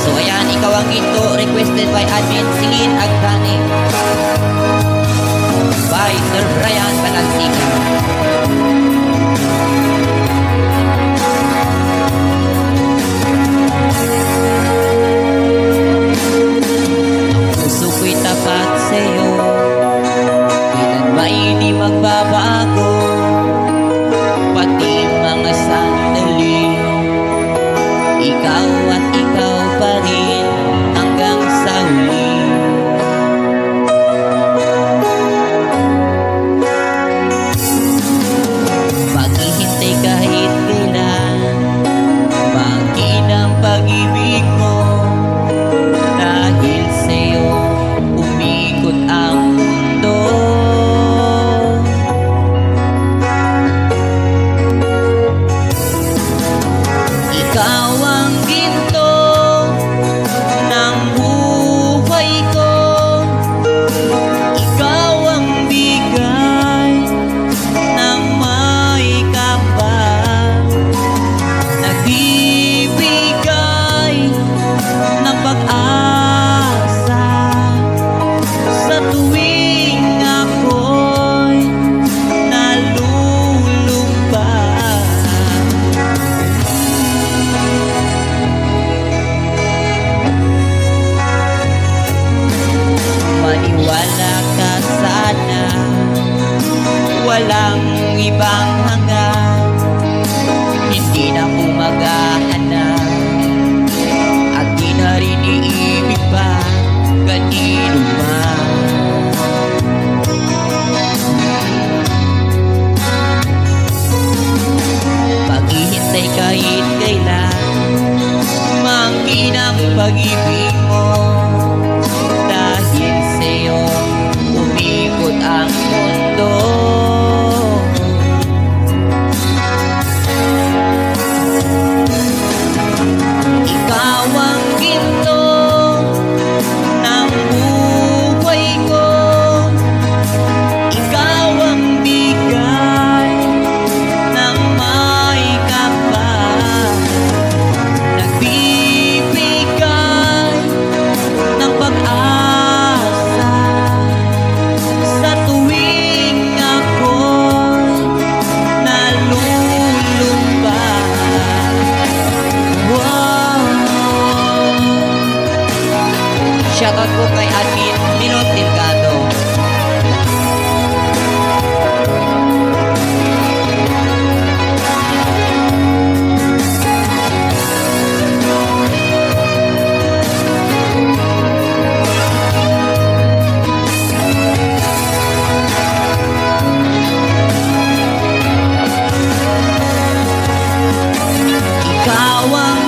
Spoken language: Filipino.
So ayan, ikaw ang ginto, requested by admin Singin Agdani by Sir Brian Balansiga. Ang puso ko'y tapat sa'yo, kailan ba hindi magbabago, pati mga sandali. Ikaw at ikaw pa rin hanggang sa huli. Maghihintay kahit kailan, maging pag-ibig mo. Dahil sa'yo umikot ang mundo. Ikaw ang ginto ng buhay ko, ikaw ang bigay ng may kapal, nagbibigay ng pag-asa sa tuwing ako'y nalulumpa. Maniwala ka sana, walang ibang hanggan, hindi na ako maghahanap at di na rin iibig pa kanino man. Maghihintay kahit kailan, mangkin ang pag-ibig mo. Dahil sa'yo umikot ang mundo. Ikaw ang ginto ng buhay ko, ikaw ang bigay ng may kapal, nagbibigay ng pag-asa sa tuwing ako'y nalulumpa. Wow. Shoutout po kay admin Ninot Delgado. Ikaw ang